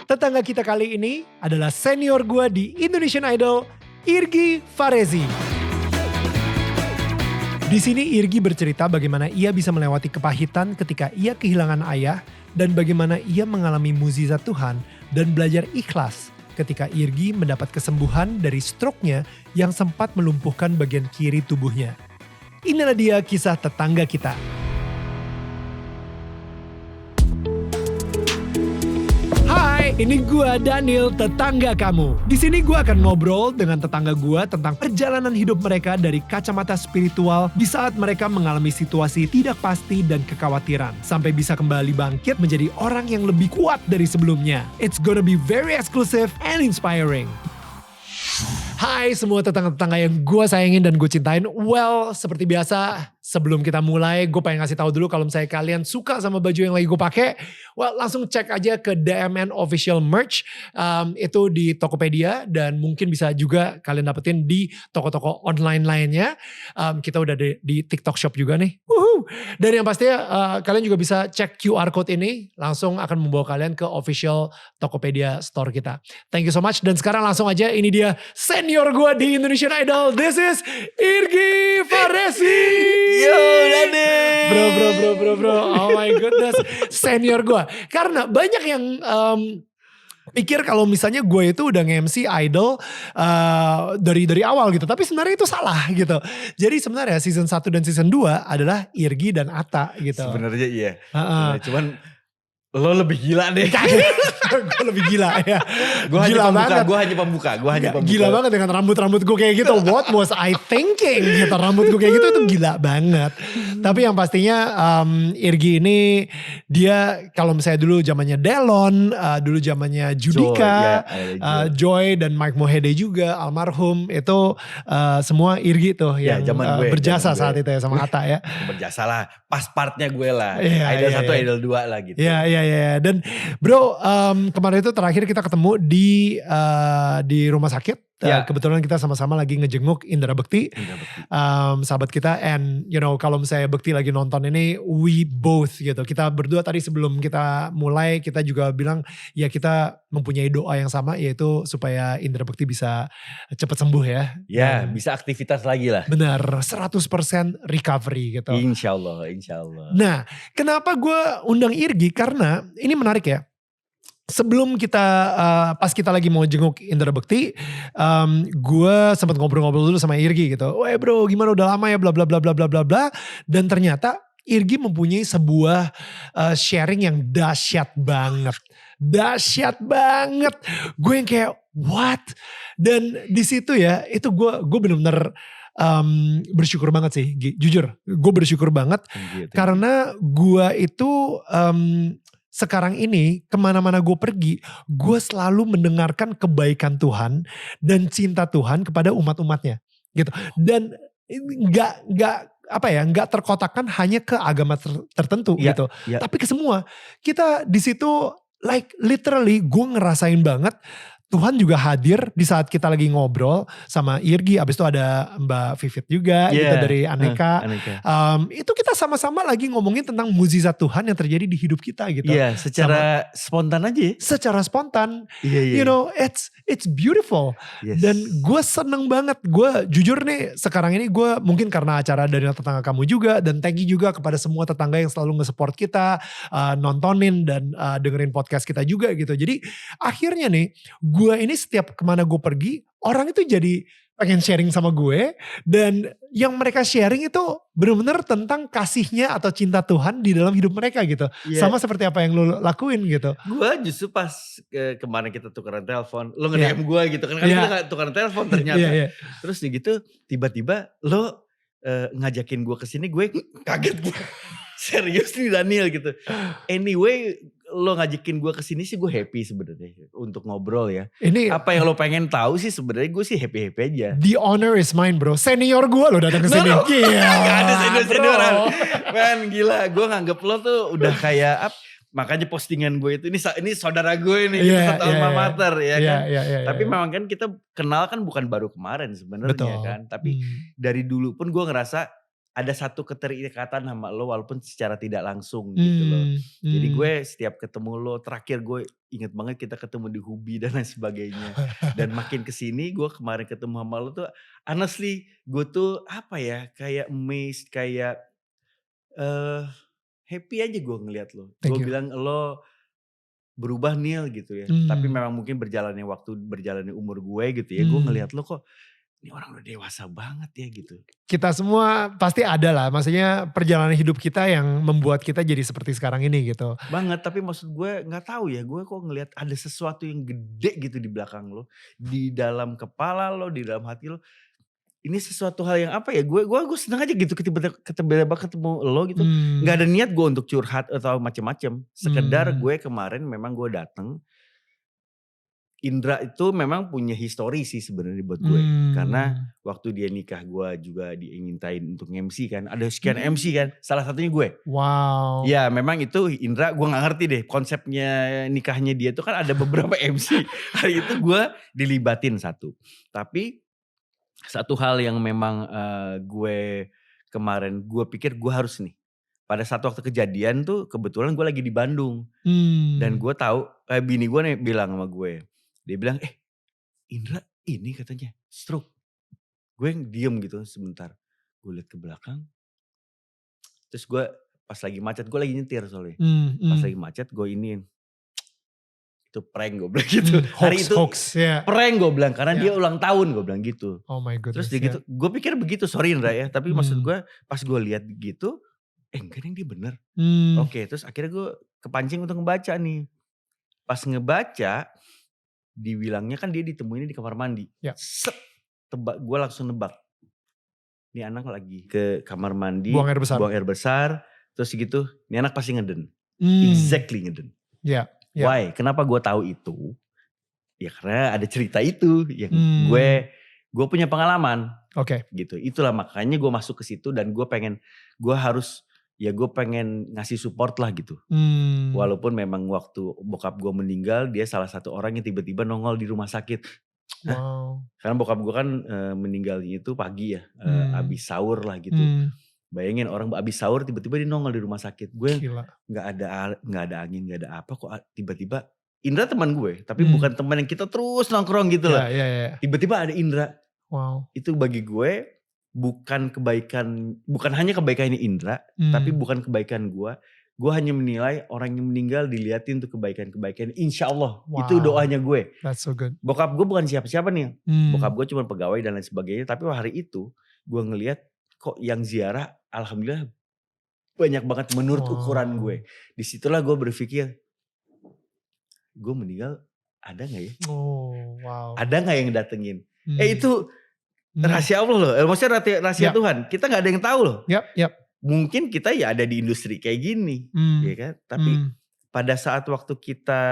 Tetangga kita kali ini adalah senior gue di Indonesian Idol, Irgi Farezi. Di sini Irgi bercerita bagaimana ia bisa melewati kepahitan ketika ia kehilangan ayah dan bagaimana ia mengalami mukjizat Tuhan dan belajar ikhlas ketika Irgi mendapat kesembuhan dari stroke-nya yang sempat melumpuhkan bagian kiri tubuhnya. Inilah dia kisah tetangga kita. Hai, ini gua Daniel, tetangga kamu. Di sini gua akan ngobrol dengan tetangga gua tentang perjalanan hidup mereka dari kacamata spiritual di saat mereka mengalami situasi tidak pasti dan kekhawatiran sampai bisa kembali bangkit menjadi orang yang lebih kuat dari sebelumnya. It's gonna be very exclusive and inspiring. Hai semua tetangga-tetangga yang gue sayangin dan gue cintain. Well, seperti biasa, sebelum kita mulai, gue pengen ngasih tahu dulu kalau misalnya kalian suka sama baju yang lagi gue pakai, well langsung cek aja ke DMN Official Merch. Itu di Tokopedia dan mungkin bisa juga kalian dapetin di toko-toko online lainnya. Kita udah di TikTok Shop juga nih. Woohoo! Dan yang pastinya kalian juga bisa cek QR Code ini, langsung akan membawa kalian ke official Tokopedia store kita. Thank you so much. Dan sekarang langsung aja, ini dia senior gue di Indonesian Idol. This is Irgi Farezi. Yo Dani. Bro. Oh my goodness. Senior gue. Karena banyak yang pikir kalau misalnya gue itu udah nge-MC Idol dari awal gitu. Tapi sebenarnya itu salah gitu. Jadi sebenarnya season 1 dan season 2 adalah Irgi dan Atta gitu. Sebenarnya iya. Cuman lo lebih gila deh. Gue lebih gila ya. Gue hanya pembuka. Gila banget dengan rambut gue kayak gitu. What was I thinking gitu. Rambut gue kayak gitu itu gila banget. Tapi yang pastinya Irgi ini dia kalau misalnya dulu zamannya Delon, dulu zamannya Judika, Joy dan Mike Mohede juga almarhum itu semua Irgi tuh yang berjasa saat itu ya sama Atta ya. Berjasa lah. Pas partnya gue lah. Idol 1, Idol 2 lah gitu. Iya. Dan bro kemarin itu terakhir kita ketemu di rumah sakit. Kebetulan kita sama-sama lagi ngejenguk Indra Bekti. Sahabat kita. And you know kalau misalnya Bekti lagi nonton ini, we both gitu. Kita berdua tadi sebelum kita mulai, kita juga bilang ya kita mempunyai doa yang sama, yaitu supaya Indra Bekti bisa cepat sembuh ya. Ya bisa aktivitas lagi lah. Benar, 100% recovery gitu. Insya Allah. Nah kenapa gue undang Irgi, karena ini menarik ya. Sebelum kita pas kita lagi mau jenguk Indra Bekti, gue sempat ngobrol-ngobrol dulu sama Irgi gitu. Weh bro, gimana udah lama ya bla bla bla bla bla bla bla. Dan ternyata Irgi mempunyai sebuah sharing yang dahsyat banget. Gue yang kayak what? Dan di situ ya, itu gue bener-bener bersyukur banget sih, jujur. Gue bersyukur banget karena gue itu sekarang ini kemana-mana gue pergi, gue selalu mendengarkan kebaikan Tuhan dan cinta Tuhan kepada umat-umatnya, gitu. Dan nggak terkotakkan hanya ke agama tertentu gitu, tapi ke semua. Kita di situ like literally gue ngerasain banget. Tuhan juga hadir di saat kita lagi ngobrol sama Irgi. Abis itu ada Mbak Vivit juga gitu dari Aneka. Itu kita sama-sama lagi ngomongin tentang mukjizat Tuhan yang terjadi di hidup kita gitu. Iya, secara spontan aja. Secara spontan. You know, it's beautiful. Yes. Dan gue seneng banget. Gue jujur nih sekarang ini gue mungkin karena acara dari tetangga kamu juga. Dan thank you juga kepada semua tetangga yang selalu nge-support kita. Nontonin dan dengerin podcast kita juga gitu. Jadi akhirnya nih gue ini setiap kemana gue pergi, orang itu jadi pengen sharing sama gue. Dan yang mereka sharing itu benar-benar tentang kasihnya atau cinta Tuhan di dalam hidup mereka gitu. Sama seperti apa yang lo lakuin gitu. Gue justru pas kemarin kita tukeran telepon, lo nge-DM gue gitu kan. Kita gak tukeran telepon ternyata. Terus gitu tiba-tiba lo ngajakin gue kesini, gue kaget gue. Serius nih Daniel gitu. Anyway, lo ngajakin gue kesini sih gue happy sebenarnya untuk ngobrol ya. Ini apa yang lo pengen tahu sih sebenarnya, gue sih happy aja. The honor is mine bro. Senior gue lo datang kesini. Gila. Gak ada senioran. Man gila, gue nganggep lo tuh udah kayak makanya postingan gue itu ini saudara gue nih, kita alma mater ya kan. Tapi memang kan kita kenal kan bukan baru kemarin sebenarnya kan. Tapi dari dulu pun gue ngerasa ada satu keterikatan sama lo walaupun secara tidak langsung gitu loh. Jadi gue setiap ketemu lo, terakhir gue inget banget kita ketemu di Hubi dan lain sebagainya. Dan makin kesini gue kemarin ketemu sama lo tuh honestly gue tuh apa ya, kayak amazed, kayak happy aja gue ngeliat lo. Gue bilang lo berubah Neil gitu ya. Tapi memang mungkin berjalannya waktu, berjalannya umur gue gitu ya. Gue ngeliat lo kok ini orang udah dewasa banget ya gitu. Kita semua pasti ada lah, maksudnya perjalanan hidup kita yang membuat kita jadi seperti sekarang ini gitu. Banget, tapi maksud gue gak tahu ya, gue kok ngelihat ada sesuatu yang gede gitu di belakang lo. Di dalam kepala lo, di dalam hati lo. Ini sesuatu hal yang apa ya, gue seneng aja gitu tiba-tiba ketemu lo gitu. Gak ada niat gue untuk curhat atau macem-macem. Sekedar gue kemarin memang gue dateng. Indra itu memang punya histori sih sebenarnya buat gue. Karena waktu dia nikah gue juga diingintain untuk MC kan. Ada sekian MC kan, salah satunya gue. Wow. Ya memang itu Indra, gue gak ngerti deh konsepnya nikahnya dia itu kan ada beberapa MC. Hari itu gue dilibatin satu. Tapi satu hal yang memang gue kemarin gue pikir gue harus nih. Pada saat waktu kejadian tuh kebetulan gue lagi di Bandung. Dan gue tahu bini gue nih bilang sama gue. Dia bilang Indra ini katanya stroke. Gue diem gitu sebentar. Gue liat ke belakang. Terus gue pas lagi macet, gue lagi nyetir soalnya. Pas lagi macet gue iniin. Itu prank gue bilang gitu. Hari itu prank gue bilang. Karena dia ulang tahun gue bilang gitu. Oh my goodness. Terus dia gitu, gue pikir begitu, sorry Indra ya. Tapi maksud gue pas gue lihat gitu, enggak dia bener. Oke, terus akhirnya gue kepancing untuk ngebaca nih. Pas ngebaca, dibilangnya kan dia ditemuin di kamar mandi. Set, gue langsung nebak. Ini anak lagi ke kamar mandi, buang air besar. Terus gitu, ini anak pasti ngeden. Exactly ngeden. Why? Kenapa gue tahu itu? Ya karena ada cerita itu. Yang gue punya pengalaman. Gitu. Itulah makanya gue masuk ke situ dan gue pengen ngasih support lah gitu. Walaupun memang waktu bokap gue meninggal, dia salah satu orang yang tiba-tiba nongol di rumah sakit. Wow. Karena bokap gue kan meninggalnya itu pagi ya, abis sahur lah gitu. Bayangin orang abis sahur tiba-tiba dia nongol di rumah sakit. Gue nggak ada angin, nggak ada apa kok tiba-tiba. Indra teman gue, tapi bukan teman yang kita terus nongkrong gitu loh. Tiba-tiba ada Indra. Wow. Itu bagi gue bukan hanya kebaikannya Indra, tapi bukan kebaikan gue. Gue hanya menilai orang yang meninggal diliatin tuh kebaikan-kebaikan. Insya Allah itu doanya gue. That's so good. Bokap gue bukan siapa-siapa nih. Bokap gue cuma pegawai dan lain sebagainya. Tapi hari itu gue ngelihat kok yang ziarah alhamdulillah banyak banget menurut ukuran gue. Disitulah gue berpikir gue meninggal ada gak ya? Ada gak yang datengin? Itu rahasia Allah loh. Maksudnya rahasia Tuhan. Kita gak ada yang tahu loh. Mungkin kita ya ada di industri kayak gini. Ya kan? Tapi pada saat waktu kita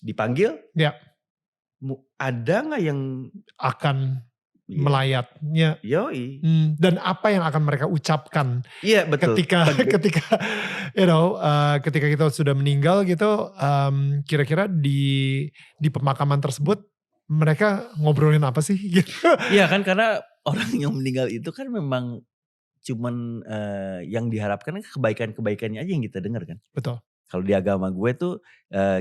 dipanggil. Ada gak yang akan melayatnya. Yoi. Dan apa yang akan mereka ucapkan. Iya betul. Ketika ketika kita sudah meninggal gitu. Kira-kira di pemakaman tersebut. Mereka ngobrolin apa sih? Iya kan karena orang yang meninggal itu kan memang cuman yang diharapkan kebaikan-kebaikannya aja yang kita dengar kan. Betul. Kalau di agama gue tuh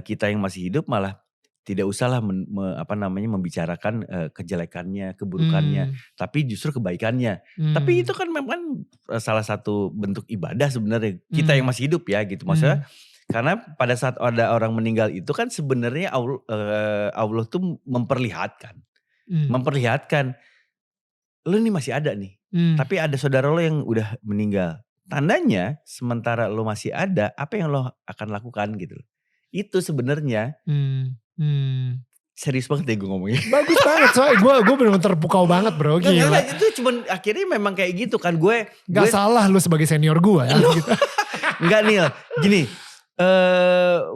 kita yang masih hidup malah tidak usahlah membicarakan kejelekannya, keburukannya, tapi justru kebaikannya. Tapi itu kan memang salah satu bentuk ibadah sebenarnya kita yang masih hidup ya gitu maksudnya. Karena pada saat ada orang meninggal itu kan sebenarnya Allah tuh memperlihatkan lo nih masih ada nih. Tapi ada saudara lo yang udah meninggal. Tandanya sementara lo masih ada, apa yang lo akan lakukan gitu. Itu sebenarnya. Serius banget ya gue ngomongnya. Bagus banget soalnya gue bener-bener terpukau banget bro. Gila. Itu cuman akhirnya memang kayak gitu kan. Gak salah lu sebagai senior gue ya. Gitu. Enggak Neil, gini.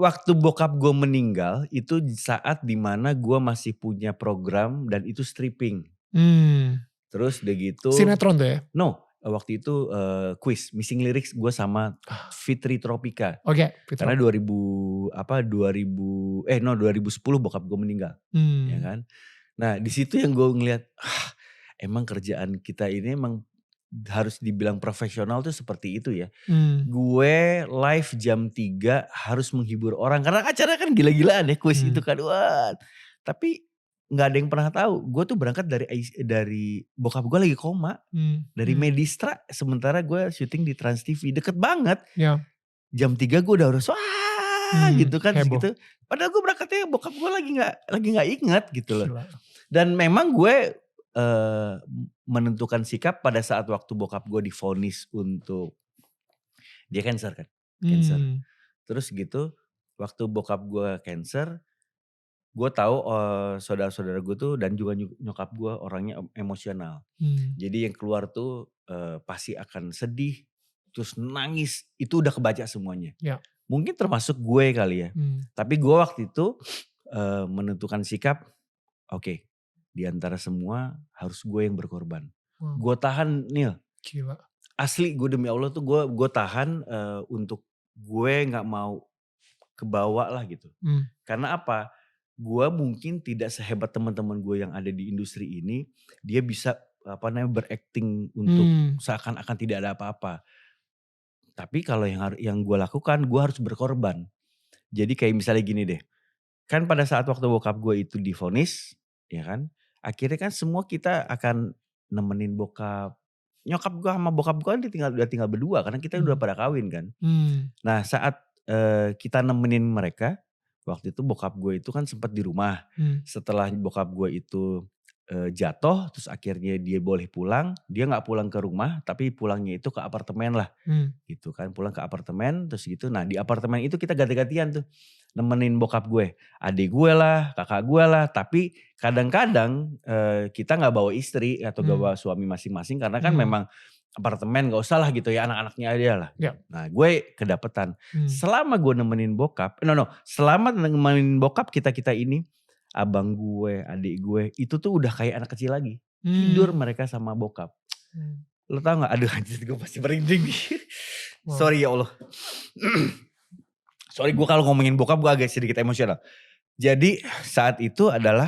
Waktu bokap gue meninggal itu saat dimana gue masih punya program dan itu stripping. Terus udah gitu. Sinetron tuh ya? No, waktu itu quiz missing lyrics gue sama Fitri Tropika. Karena 2010 bokap gue meninggal. Ya kan. Nah di situ yang gue ngeliat emang kerjaan kita ini emang harus dibilang profesional tuh seperti itu ya. Gue live jam 3 harus menghibur orang karena acara kan gila-gilaan ya kuis itu kan. Wah, tapi nggak ada yang pernah tahu. Gue tuh berangkat dari bokap gue lagi koma. Dari Medistra sementara gue syuting di Trans TV deket banget. Ya. Jam 3 gue udah harus gitu kan gitu. Padahal gue berangkatnya bokap gue lagi nggak inget gitu loh. Gila. Dan memang gue menentukan sikap pada saat waktu bokap gue divonis untuk dia cancer kan. Cancer. Terus gitu waktu bokap gue cancer, gue tahu saudara-saudara gue tuh dan juga nyokap gue orangnya emosional. Jadi yang keluar tuh pasti akan sedih, terus nangis, itu udah kebaca semuanya. Ya. Mungkin termasuk gue kali ya. Tapi gue waktu itu menentukan sikap, oke, di antara semua harus gue yang berkorban. Gue tahan Nil. Gila. Asli gue demi Allah tuh gue tahan untuk gue gak mau kebawa lah gitu. Karena apa? Gue mungkin tidak sehebat teman-teman gue yang ada di industri ini. Dia bisa berakting untuk seakan-akan tidak ada apa-apa. Tapi kalau yang gue lakukan, gue harus berkorban. Jadi kayak misalnya gini deh. Kan pada saat waktu bokap gue itu divonis, ya kan. Akhirnya kan semua kita akan nemenin bokap. Nyokap gue sama bokap gue kan udah tinggal berdua karena kita udah pada kawin kan. Nah saat kita nemenin mereka, waktu itu bokap gue itu kan sempat di rumah. Setelah bokap gue itu jatuh, terus akhirnya dia boleh pulang. Dia gak pulang ke rumah, tapi pulangnya itu ke apartemen lah. Gitu kan, pulang ke apartemen terus gitu. Nah di apartemen itu kita ganti-gantian tuh. Nemenin bokap gue. Adik gue lah, kakak gue lah. Tapi kadang-kadang kita gak bawa istri atau gak bawa suami masing-masing. Karena kan memang apartemen gak usah lah gitu ya, anak-anaknya aja lah. Ya. Nah gue kedapetan. Selama gue nemenin bokap, selama nemenin bokap kita ini, abang gue, adik gue, itu tuh udah kayak anak kecil lagi. Tidur mereka sama bokap. Lo tau gak? Aduh anjir gue pasti merinding nih. Sorry ya Allah. Sorry gue kalau ngomongin bokap gue agak sedikit emosional. Jadi saat itu adalah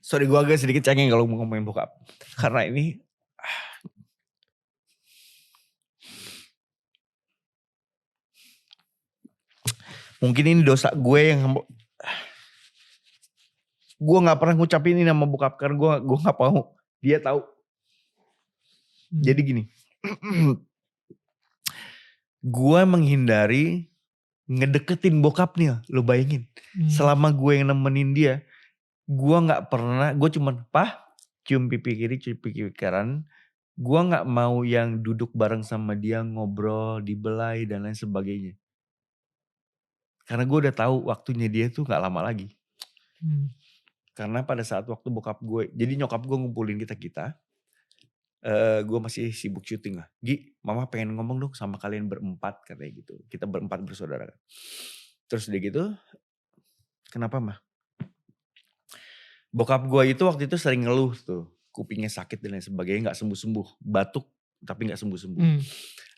sorry gue agak sedikit cengeng kalau ngomongin bokap. Karena ini mungkin ini dosa gue yang gue gak pernah ngucapin ini sama bokap. Karena gue gak mau dia tahu. Jadi gini. Gue menghindari ngedeketin bokap nih. Lo bayangin. Selama gue yang nemenin dia. Gue gak pernah. Gue cuman cium pipi kiri, cium pipi kanan. Gue gak mau yang duduk bareng sama dia. Ngobrol, dibelai dan lain sebagainya. Karena gue udah tahu waktunya dia tuh gak lama lagi. Karena pada saat waktu bokap gue. Jadi nyokap gue ngumpulin kita-kita. Gue masih sibuk syuting lah. Gi, mama pengen ngomong dong sama kalian berempat katanya gitu. Kita berempat bersaudara. Terus udah gitu, kenapa mah? Bokap gue itu waktu itu sering ngeluh tuh. Kupingnya sakit dan lain sebagainya, gak sembuh-sembuh. Batuk tapi gak sembuh-sembuh.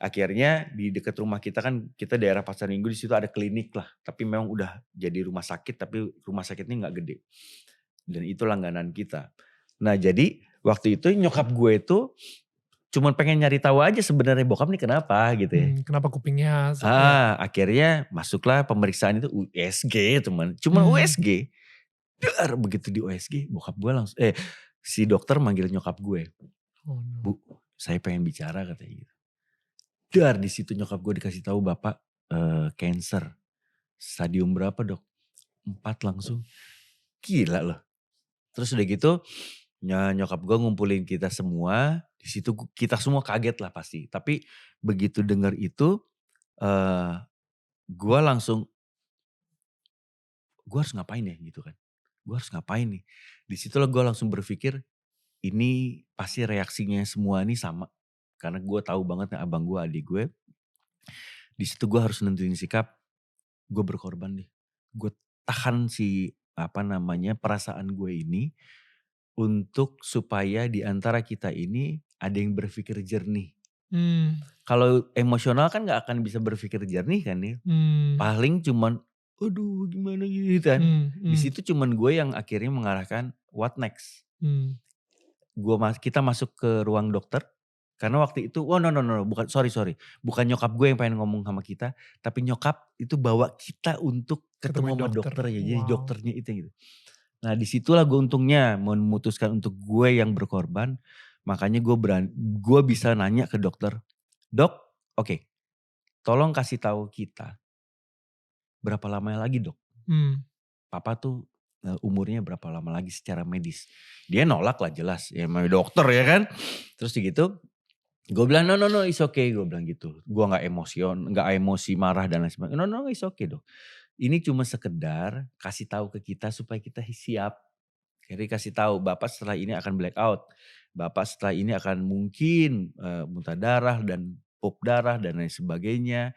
Akhirnya di dekat rumah kita kan, kita daerah Pasar Minggu, di situ ada klinik lah. Tapi memang udah jadi rumah sakit, tapi rumah sakitnya gak gede. Dan itu langganan kita. Nah jadi waktu itu nyokap gue itu cuman pengen nyari tahu aja sebenarnya bokap nih kenapa gitu ya. Kenapa kupingnya sakit. Akhirnya masuklah pemeriksaan itu USG teman. Cuman USG. Begitu di USG bokap gue langsung si dokter manggil nyokap gue. Bu, saya pengen bicara katanya gitu. Di situ nyokap gue dikasih tahu bapak cancer. Stadium berapa dok? 4 langsung. Gila loh. Terus udah gitu nyokap gue ngumpulin kita semua. Di situ kita semua kaget lah pasti. Tapi begitu dengar itu gue langsung gue harus ngapain ya gitu kan. Gue harus ngapain nih. Di situ gue langsung berpikir ini pasti reaksinya semua ini sama. Karena gue tahu banget abang gue, adik gue. Di situ gue harus nentuin sikap. Gue berkorban deh. Gue tahan perasaan gue ini. Untuk supaya di antara kita ini ada yang berpikir jernih. Kalau emosional kan gak akan bisa berpikir jernih kan nih. Paling cuman aduh gimana gitu kan. Di situ cuman gue yang akhirnya mengarahkan what next. Kita masuk ke ruang dokter, karena waktu itu oh no, bukan sorry, bukan nyokap gue yang pengen ngomong sama kita, tapi nyokap itu bawa kita untuk ketemu sama dokter ya, jadi dokternya itu gitu. Nah disitulah gue untungnya memutuskan untuk gue yang berkorban, makanya gue bisa nanya ke dokter, "Dok, oke, tolong kasih tahu kita, berapa lama lagi dok? Papa tuh umurnya berapa lama lagi secara medis?" Dia nolak lah jelas, ya namanya dokter ya kan. Terus gitu, gue bilang, no, it's okay, gue bilang gitu. Gue gak emosi marah dan lain sebagainya. No, it's okay dok. Ini cuma sekedar kasih tahu ke kita supaya kita siap. Jadi kasih tahu Bapak setelah ini akan black out. Bapak setelah ini akan mungkin muntah darah dan pop darah dan lain sebagainya.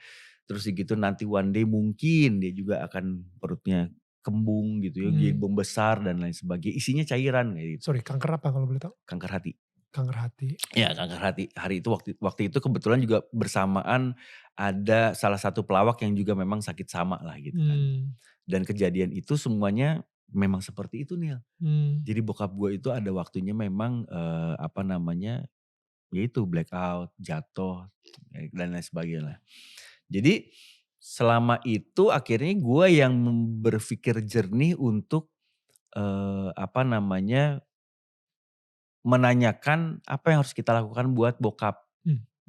Terus gitu nanti one day mungkin dia juga akan perutnya kembung gitu ya, jadi membesar dan lain sebagainya. Isinya cairan kayak gitu. Sorry, kanker apa kalau boleh tahu? Kanker hati. Kanker hati. Ya kanker hati. Hari itu waktu itu kebetulan juga bersamaan ada salah satu pelawak yang juga memang sakit sama lah gitu kan. Dan kejadian itu semuanya memang seperti itu Nil. Jadi bokap gue itu ada waktunya memang yaitu black out, jatuh dan lain sebagainya. Jadi selama itu akhirnya gue yang berpikir jernih untuk menanyakan apa yang harus kita lakukan buat bokap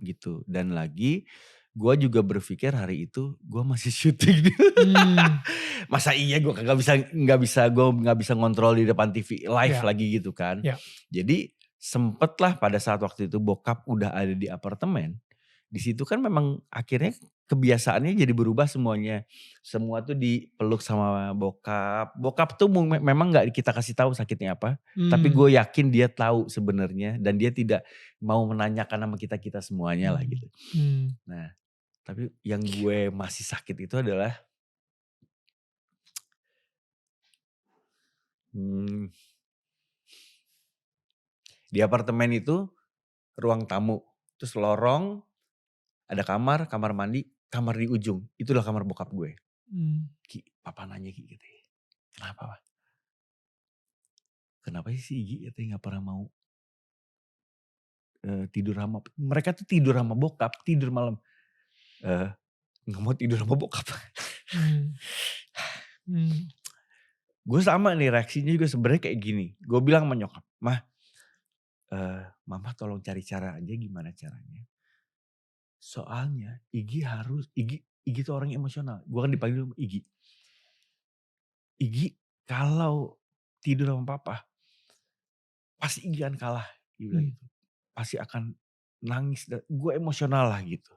gitu. Dan lagi gue juga berpikir hari itu gue masih syuting. Masa iya gue nggak bisa ngontrol di depan TV live lagi gitu kan. Jadi sempet lah pada saat waktu itu bokap udah ada di apartemen. Di situ kan memang akhirnya kebiasaannya jadi berubah semuanya. Semua tuh dipeluk sama bokap. Bokap tuh memang gak kita kasih tahu sakitnya apa. Tapi gue yakin dia tahu sebenarnya. Dan dia tidak mau menanyakan sama kita semuanya lah gitu. Nah tapi yang gue masih sakit itu adalah di apartemen itu ruang tamu. Terus lorong, ada kamar mandi, kamar di ujung. Itulah kamar bokap gue. Ki, papa nanya Ki gitu ya. Kenapa Pak? Kenapa sih Igi katanya gak pernah mau tidur sama, mereka tuh tidur sama bokap, tidur malam. Gak mau tidur sama bokap. Gue sama nih reaksinya juga sebenarnya kayak gini. Gue bilang sama nyokap, Mah, Mama tolong cari cara aja gimana caranya. Soalnya Igi tuh orang emosional. Gue kan dipanggil Igi. Igi kalau tidur sama papa, pasti Igi akan kalah. Dia bilang gitu. Pasti akan nangis. Gue emosional lah gitu.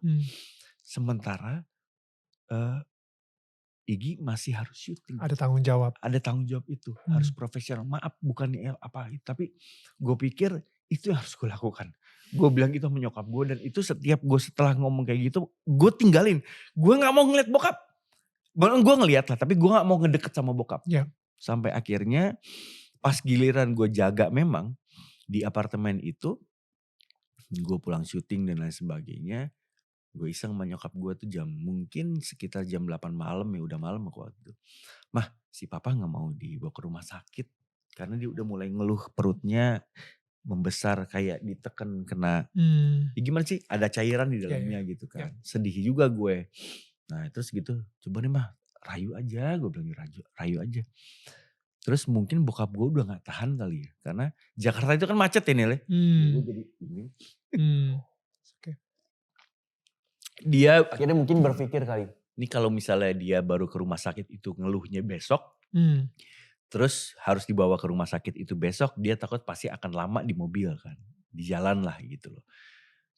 Sementara Igi masih harus syuting. Ada tanggung jawab. Ada tanggung jawab itu. Harus profesional. Maaf bukan apa. Tapi gue pikir itu yang harus gue lakukan. Gue bilang gitu sama nyokap gue. Dan itu setiap gue setelah ngomong kayak gitu. Gue tinggalin. Gue gak mau ngeliat bokap. Gue ngeliat lah. Tapi gue gak mau ngedeket sama bokap. Sampai akhirnya pas giliran gue jaga memang. Di apartemen itu. Gue pulang syuting dan lain sebagainya. Gue iseng sama nyokap gue tuh mungkin sekitar jam 8 malam ya, udah malam aku waktu itu. Mah, si papa gak mau dibawa ke rumah sakit. Karena dia udah mulai ngeluh perutnya membesar kayak ditekan kena. Ya gimana sih, ada cairan di dalamnya gitu kan. Sedih juga gue. Nah terus gitu, coba nih mah rayu aja, gue bilang rayu aja. Terus mungkin bokap gue udah gak tahan kali ya. Karena Jakarta itu kan macet ya Nil ya. Gue jadi ini. Dia akhirnya mungkin berpikir kali, ini kalau misalnya dia baru ke rumah sakit itu ngeluhnya besok, terus harus dibawa ke rumah sakit itu besok, dia takut pasti akan lama di mobil kan, di jalan lah gitu loh.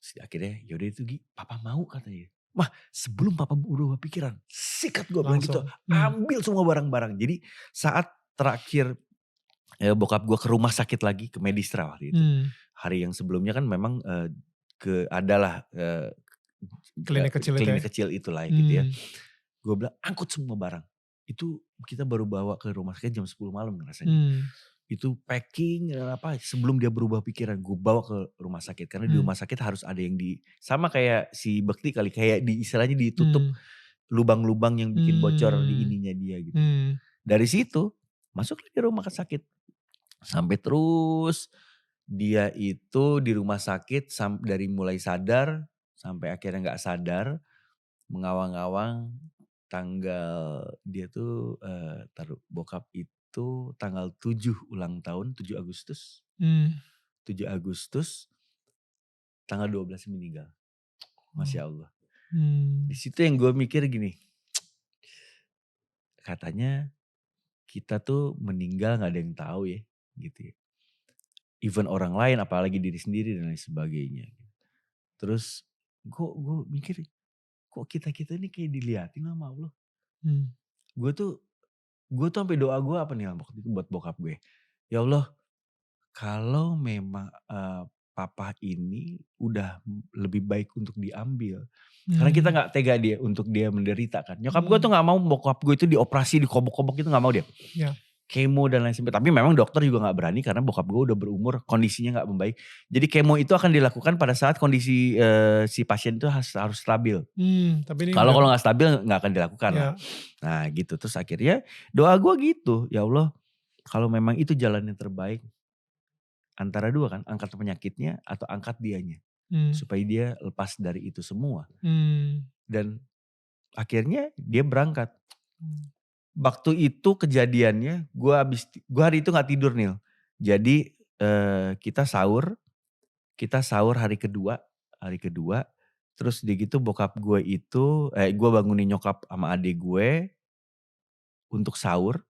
Terus akhirnya yaudah itu Gi, papa mau katanya. Mah sebelum papa berubah pikiran, sikat gue bilang gitu, ambil semua barang-barang. Jadi saat terakhir bokap gue ke rumah sakit lagi, ke Medistra waktu itu. Hari yang sebelumnya kan memang adalah klinik kecil itulah gitu ya. Gue bilang angkut semua barang. Itu kita baru bawa ke rumah sakit jam 10 malam rasanya. Itu packing sebelum dia berubah pikiran gue bawa ke rumah sakit. Karena di rumah sakit harus ada yang sama kayak si Bekti kali, kayak istilahnya ditutup. lubang-lubang yang bikin bocor di ininya dia gitu. Dari situ masuk lagi rumah sakit. Sampai terus dia itu di rumah sakit dari mulai sadar sampai akhirnya gak sadar. Mengawang-awang tanggal dia tuh bokap itu tanggal 7 ulang tahun 7 Agustus. 7 Agustus tanggal 12 meninggal. Masya Allah. Di situ yang gue mikir gini. Katanya kita tuh meninggal gak ada yang tahu ya gitu ya. Even orang lain apalagi diri sendiri dan lain sebagainya. Terus gue mikir kok kita ini kayak diliatin sama Allah. Gue tuh sampai doa gue apa nih waktu itu buat bokap gue. Ya Allah kalau memang papa ini udah lebih baik untuk diambil. Karena kita gak tega dia untuk dia menderita kan. Nyokap gue tuh gak mau bokap gue itu dioperasi, dikobok-kobok itu gak mau dia. Yeah. Kemo dan lain sebagainya. Tapi memang dokter juga gak berani karena bokap gue udah berumur, kondisinya gak membaik. Jadi kemo itu akan dilakukan pada saat kondisi si pasien itu harus stabil. Kalau gak stabil gak akan dilakukan lah. Nah gitu, terus akhirnya doa gue gitu. Ya Allah kalau memang itu jalan yang terbaik. Antara dua kan, angkat penyakitnya atau angkat dianya. Supaya dia lepas dari itu semua. Dan akhirnya dia berangkat. Waktu itu kejadiannya gue hari itu gak tidur Nil. Jadi kita sahur hari kedua. Terus dia gitu bokap gue itu, gue bangunin nyokap sama adik gue untuk sahur.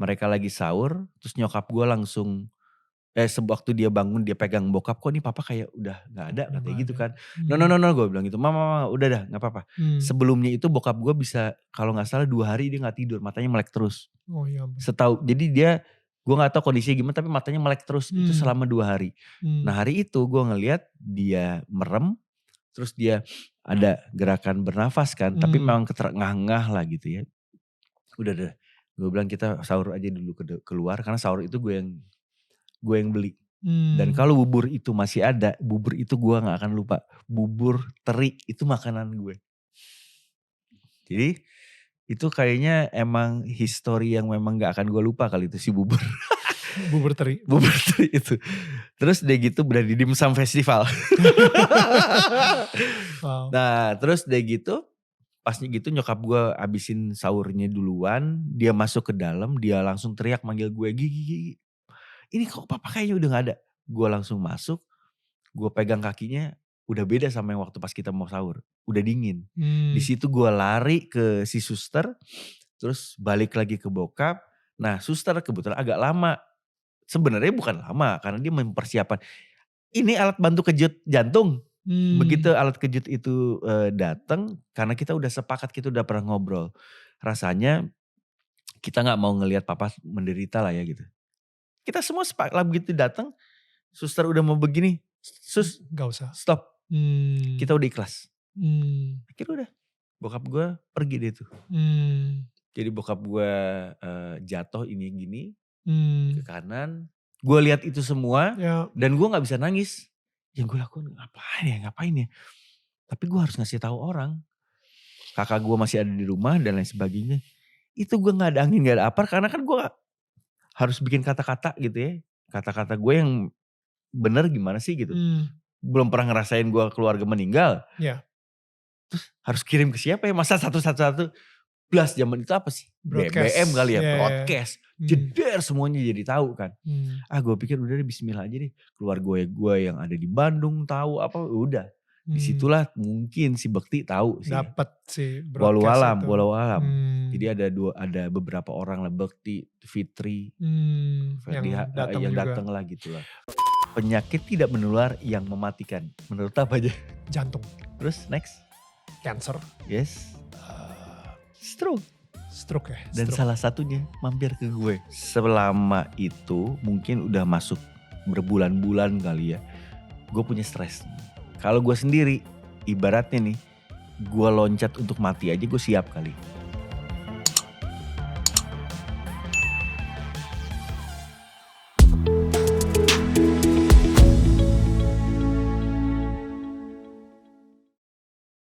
Mereka lagi sahur, terus nyokap gue langsung, sewaktu dia bangun dia pegang bokap, kok nih papa kayak udah gak ada katanya gitu kan. No gue bilang gitu, mama udah dah gak apa-apa. Sebelumnya itu bokap gue bisa kalau gak salah 2 hari dia gak tidur, matanya melek terus. Oh iya. Jadi gue gak tahu kondisinya gimana tapi matanya melek terus itu selama 2 hari. Nah hari itu gue ngeliat dia merem, terus dia ada gerakan bernafas kan, tapi memang ngah-ngah lah gitu ya. Udah deh, gue bilang kita sahur aja dulu keluar, karena sahur itu gue yang beli. Dan kalau bubur itu masih ada, bubur itu gue gak akan lupa. Bubur teri itu makanan gue. Jadi itu kayaknya emang history yang memang gak akan gue lupa kali itu si bubur. Bubur teri. Bubur teri itu. Terus dia gitu udah di dimsum festival. Wow. Nah terus dia gitu, pasnya gitu nyokap gue abisin sahurnya duluan, dia masuk ke dalam, dia langsung teriak manggil gue, Gigi. Ini kok papa kayaknya udah gak ada. Gue langsung masuk, gue pegang kakinya, udah beda sama yang waktu pas kita mau sahur. Udah dingin. Di situ gue lari ke si suster, terus balik lagi ke bokap. Nah suster kebetulan agak lama. Sebenarnya bukan lama, karena dia mempersiapkan. Ini alat bantu kejut jantung. Begitu alat kejut itu datang, karena kita udah sepakat, kita udah pernah ngobrol. Rasanya kita gak mau ngelihat papa menderita lah ya gitu. Kita semua sepakat lah begitu datang, suster udah mau begini, sus gak usah, stop, kita udah ikhlas. Akhirnya udah, bokap gue pergi deh tuh. Jadi bokap gue jatuh ini gini ke kanan, gue lihat itu semua dan gue nggak bisa nangis. Yang gue lakukan ngapain ya? Tapi gue harus ngasih tahu orang. Kakak gue masih ada di rumah dan lain sebagainya. Itu gue nggak ada angin nggak ada apa, karena kan gue harus bikin kata-kata gitu ya. Kata-kata gue yang bener gimana sih gitu. Belum pernah ngerasain gue keluarga meninggal. Terus harus kirim ke siapa ya? Masa satu-satu. Plus zaman itu apa sih? Broadcast. BBM kali ya, broadcast. Jeder semuanya jadi tahu kan. Gue pikir udah deh bismillah aja deh. Keluarga gue yang ada di Bandung tahu apa, udah. Disitulah mungkin si Bekti tahu sih. Dapat sih broadcast itu. Walau alam. Jadi ada beberapa orang lah, Bekti, Fitri, Ferdi, yang datang lah gitu lah. Penyakit tidak menular yang mematikan. Menurut apa aja? Jantung. Terus next? Cancer. Yes. Stroke ya. Dan salah satunya mampir ke gue. Selama itu mungkin udah masuk berbulan-bulan kali ya. Gue punya stres. Kalau gue sendiri, ibaratnya nih, gue loncat untuk mati aja gue siap kali.